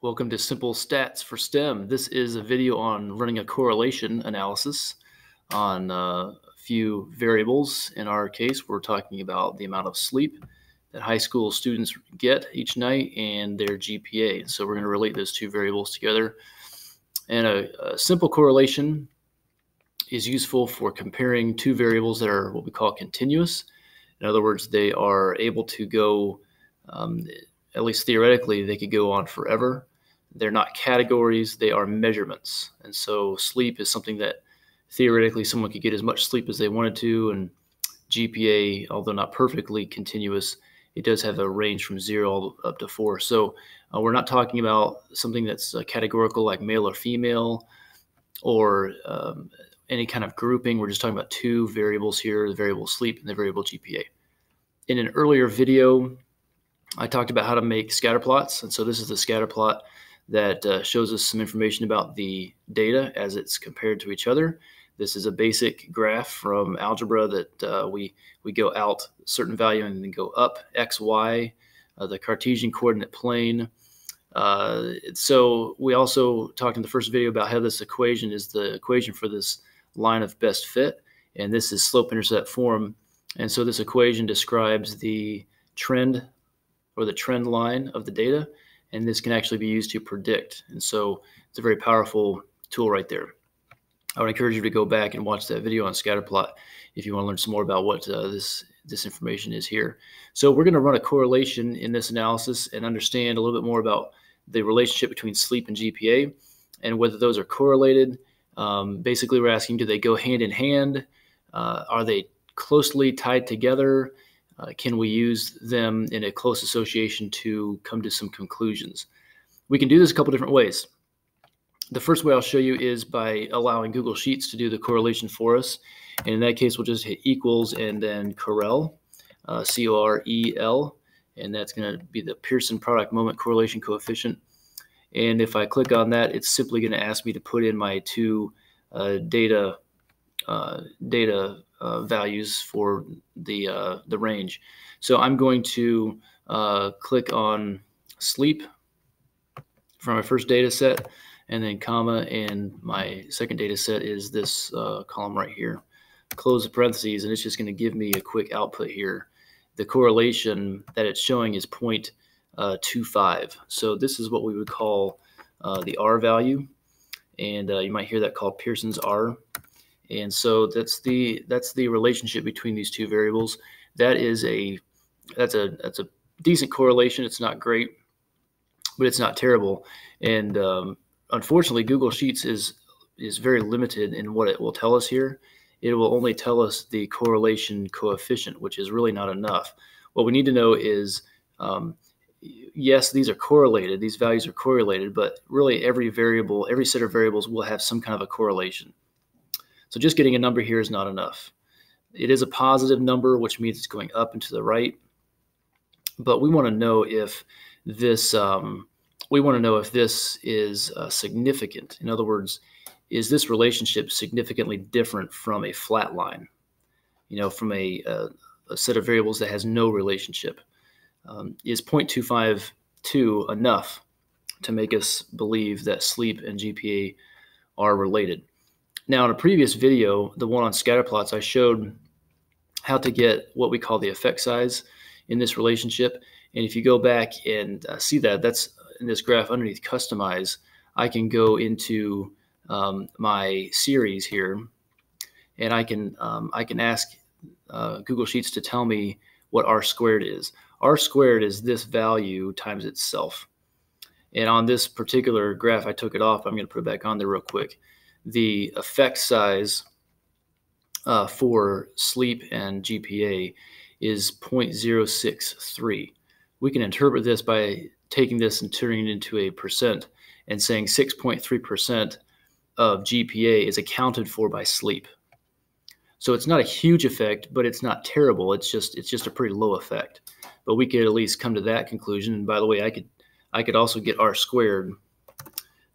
Welcome to Simple Stats for STEM. This is a video on running a correlation analysis on a few variables. In our case, we're talking about the amount of sleep that high school students get each night and their GPA. So we're going to relate those two variables together. And a simple correlation is useful for comparing two variables that are what we call continuous. In other words, they are able to go, at least theoretically, they could go on forever. They're not categories, they are measurements. And so sleep is something that theoretically someone could get as much sleep as they wanted to, and GPA, although not perfectly continuous, it does have a range from 0 up to 4. So we're not talking about something that's categorical like male or female or any kind of grouping. We're just talking about two variables here, the variable sleep and the variable GPA. In an earlier video, I talked about how to make scatter plots. And so this is the scatter plot that shows us some information about the data as it's compared to each other. This is a basic graph from algebra that we go out a certain value and then go up, x, y, the Cartesian coordinate plane. So we also talked in the first video about how this equation is the equation for this line of best fit, and this is slope-intercept form. And so this equation describes the trend or the trend line of the data, and this can actually be used to predict. And so it's a very powerful tool right there. I would encourage you to go back and watch that video on scatterplot if you want to learn some more about what this information is here. So we're going to run a correlation in this analysis and understand a little bit more about the relationship between sleep and GPA and whether those are correlated. Basically, we're asking, do they go hand in hand? Are they closely tied together? Can we use them in a close association to come to some conclusions? We can do this a couple different ways. The first way I'll show you is by allowing Google Sheets to do the correlation for us. And in that case, we'll just hit equals and then Correl, C-O-R-E-L, and that's going to be the Pearson product moment correlation coefficient. And if I click on that, it's simply going to ask me to put in my two data values for the range. So I'm going to click on sleep for my first data set, and then comma, and my second data set is this column right here. Close the parentheses, and it's just going to give me a quick output here. The correlation that it's showing is 0.25. So this is what we would call the R value, and you might hear that called Pearson's R. And so that's the relationship between these two variables. That's a decent correlation. It's not great, but it's not terrible. And unfortunately, Google Sheets is very limited in what it will tell us here. It will only tell us the correlation coefficient, which is really not enough. What we need to know is, yes, these are correlated. These values are correlated, but really every set of variables will have some kind of a correlation. So just getting a number here is not enough. It is a positive number, which means it's going up and to the right. But we want to know if this is significant. In other words, is this relationship significantly different from a flat line? You know, from a set of variables that has no relationship. Is 0.252 enough to make us believe that sleep and GPA are related? Now, in a previous video, the one on scatterplots, I showed how to get what we call the effect size in this relationship. And if you go back and see that, that's in this graph underneath customize, I can go into my series here, and I can ask Google Sheets to tell me what R squared is. R squared is this value times itself. And on this particular graph, I took it off. I'm going to put it back on there real quick. The effect size for sleep and GPA is 0.063. We can interpret this by taking this and turning it into a percent and saying 6.3% of GPA is accounted for by sleep. So it's not a huge effect, but it's not terrible. It's just a pretty low effect. But we could at least come to that conclusion. And by the way, I could also get R squared,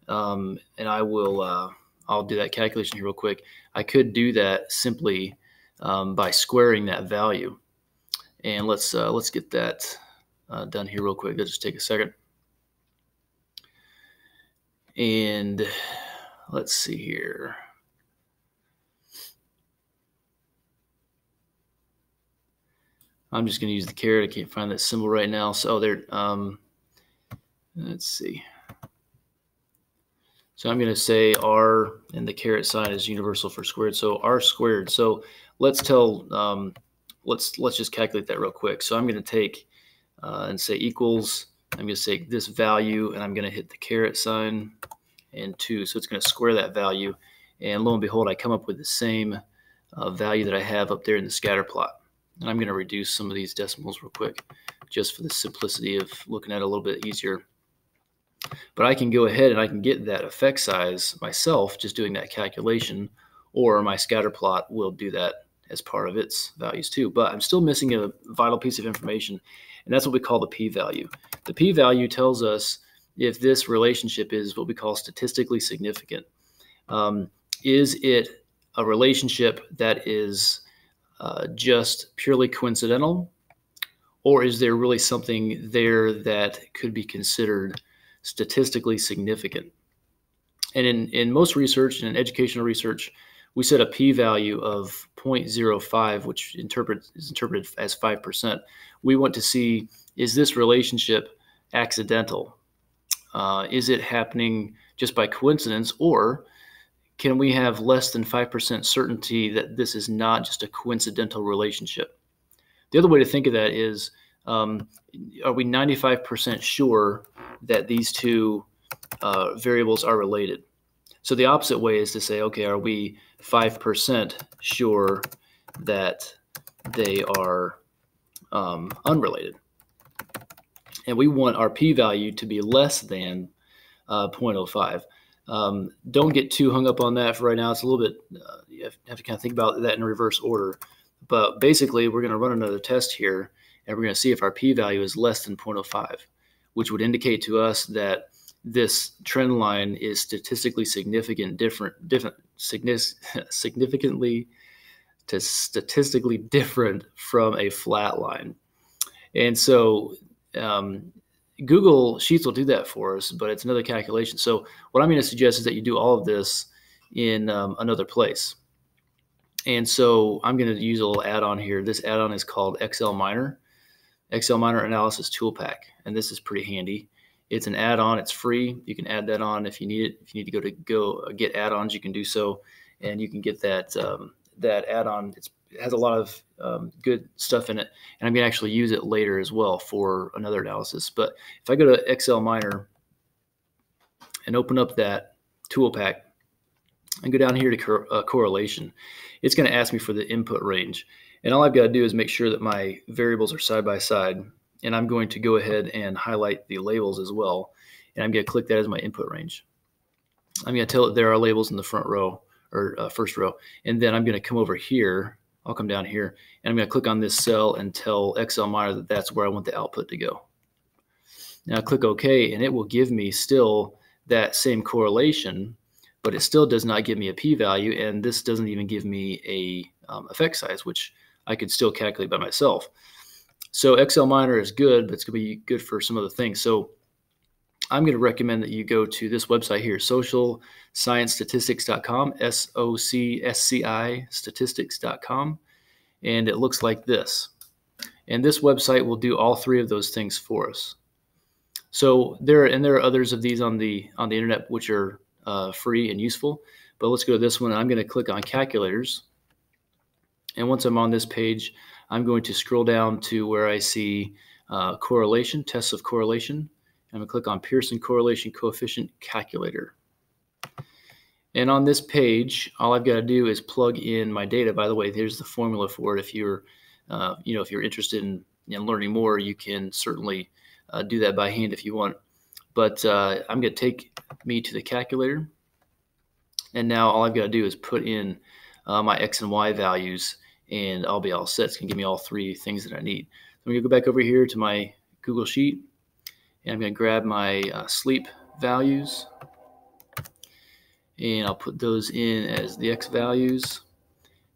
and I'll do that calculation here real quick. I could do that simply by squaring that value. And let's get that done here real quick. It'll just take a second. And let's see here. I'm just going to use the caret. I can't find that symbol right now. So there, let's see. So I'm going to say r, and the caret sign is universal for squared. So r squared. So let's let's just calculate that real quick. So I'm going to take and say equals. I'm going to say this value, and I'm going to hit the caret sign and 2. So it's going to square that value. And lo and behold, I come up with the same value that I have up there in the scatter plot. And I'm going to reduce some of these decimals real quick, just for the simplicity of looking at it a little bit easier. But I can go ahead and I can get that effect size myself just doing that calculation, or my scatter plot will do that as part of its values too. But I'm still missing a vital piece of information, and that's what we call the p-value. The p-value tells us if this relationship is what we call statistically significant. Is it a relationship that is just purely coincidental, or is there really something there that could be considered statistically significant? And in most research and in educational research, we set a p-value of 0.05, which is interpreted as 5%. We want to see, is this relationship accidental? Is it happening just by coincidence, or can we have less than 5% certainty that this is not just a coincidental relationship? The other way to think of that is, are we 95% sure that these two variables are related? So the opposite way is to say, okay, are we 5% sure that they are unrelated? And we want our p-value to be less than 0.05. Don't get too hung up on that for right now. It's a little bit, you have to kind of think about that in reverse order. But basically, we're going to run another test here, and we're going to see if our p-value is less than 0.05, which would indicate to us that this trend line is statistically significantly statistically different from a flat line. And so Google Sheets will do that for us, but it's another calculation. So what I'm going to suggest is that you do all of this in another place. And so I'm going to use a little add-on here. This add-on is called XLMiner Analysis Tool Pack, and this is pretty handy. It's an add-on. It's free. You can add that on if you need it. If you need to go get add-ons, you can do so, and you can get that that add-on. It has a lot of good stuff in it, and I'm going to actually use it later as well for another analysis. But if I go to XLMiner and open up that tool pack and go down here to correlation, it's going to ask me for the input range. And all I've got to do is make sure that my variables are side by side. And I'm going to go ahead and highlight the labels as well. And I'm going to click that as my input range. I'm going to tell it there are labels in the front row, or first row. And then I'm going to come over here. I'll come down here, and I'm going to click on this cell and tell XLMiner that that's where I want the output to go. Now I click OK, and it will give me still that same correlation, but it still does not give me a p-value, and this doesn't even give me a effect size, which I could still calculate by myself. So XLMiner is good, but it's going to be good for some other things. So I'm going to recommend that you go to this website here, socialsciencestatistics.com, SOCSCI statistics.com, and it looks like this. And this website will do all three of those things for us. So there are others of these on the internet which are free and useful, but let's go to this one. I'm going to click on calculators, and once I'm on this page, I'm going to scroll down to where I see correlation, tests of correlation. I'm going to click on Pearson Correlation Coefficient Calculator. And on this page, all I've got to do is plug in my data. By the way, here's the formula for it. If you're, if you're interested in learning more, you can certainly do that by hand if you want. But I'm going to take me to the calculator. And now all I've got to do is put in my X and Y values, and I'll be all set. It's going to give me all three things that I need. So I'm going to go back over here to my Google Sheet, and I'm going to grab my sleep values, and I'll put those in as the X values,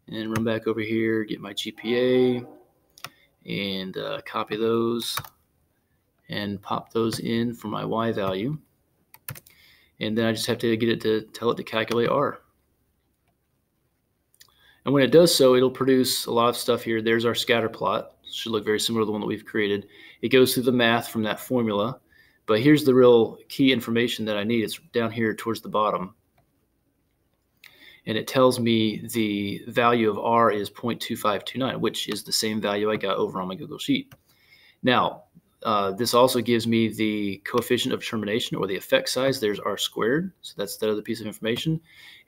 and run back over here, get my GPA, and copy those, and pop those in for my Y value. And then I just have to get it to tell it to calculate R. And when it does so, it'll produce a lot of stuff here. There's our scatter plot. It should look very similar to the one that we've created. It goes through the math from that formula. But here's the real key information that I need. It's down here towards the bottom. And it tells me the value of R is 0.2529, which is the same value I got over on my Google Sheet. Now, this also gives me the coefficient of determination, or the effect size. There's R squared, so that's the other piece of information.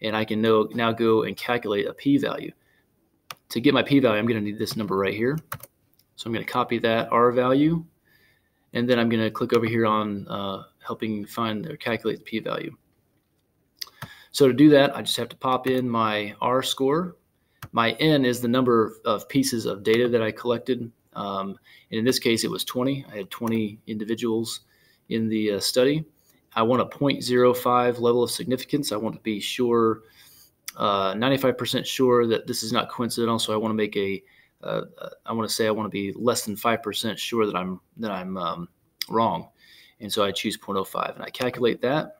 And I can now go and calculate a p-value. To get my p-value, I'm going to need this number right here. So I'm going to copy that R value, and then I'm going to click over here on helping find or calculate the p-value. So to do that, I just have to pop in my R score. My N is the number of pieces of data that I collected. And in this case, it was 20. I had 20 individuals in the study. I want a 0.05 level of significance. I want to be sure, 95% sure that this is not coincidental. So I want to make I want to be less than 5% sure that I'm wrong. And so I choose 0.05, and I calculate that.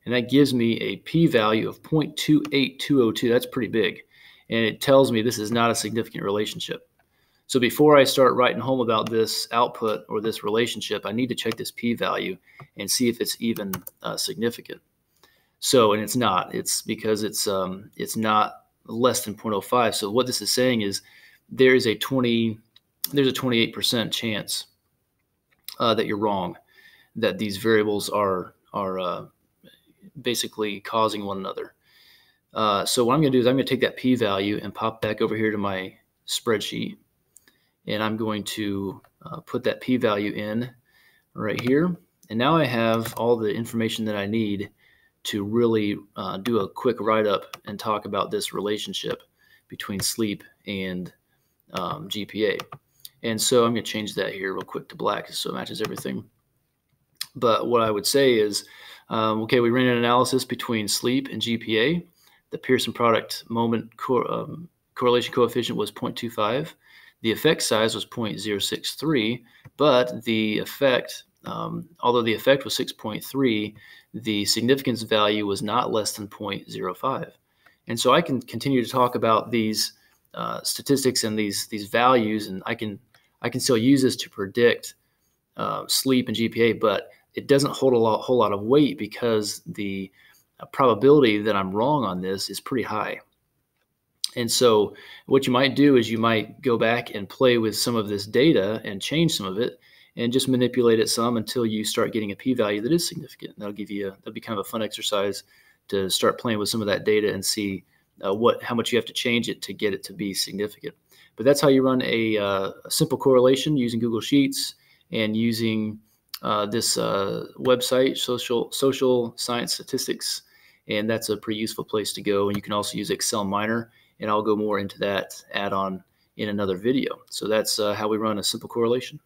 And that gives me a p-value of 0.28202. That's pretty big. And it tells me this is not a significant relationship. So before I start writing home about this output or this relationship, I need to check this p-value and see if it's even significant. So, and it's not. It's because it's not less than 0.05. So what this is saying is there's a 28% chance that you're wrong, that these variables are basically causing one another. So what I'm going to do is I'm going to take that p-value and pop back over here to my spreadsheet, and I'm going to put that p-value in right here. And now I have all the information that I need to really do a quick write-up and talk about this relationship between sleep and GPA. And so I'm going to change that here real quick to black so it matches everything. But what I would say is, okay, we ran an analysis between sleep and GPA. The Pearson product moment correlation coefficient was 0.25. The effect size was 0.063, but the effect, although the effect was 6.3, the significance value was not less than 0.05. And so I can continue to talk about these statistics and these values, and I can still use this to predict sleep and GPA, but it doesn't hold a whole lot of weight because the probability that I'm wrong on this is pretty high. And so what you might do is you might go back and play with some of this data and change some of it and just manipulate it some until you start getting a p-value that is significant. That'll be kind of a fun exercise to start playing with some of that data and see how much you have to change it to get it to be significant. But that's how you run a simple correlation using Google Sheets and using this website, Social Science Statistics, and that's a pretty useful place to go. And you can also use Excel Miner, and I'll go more into that add-on in another video. So that's how we run a simple correlation.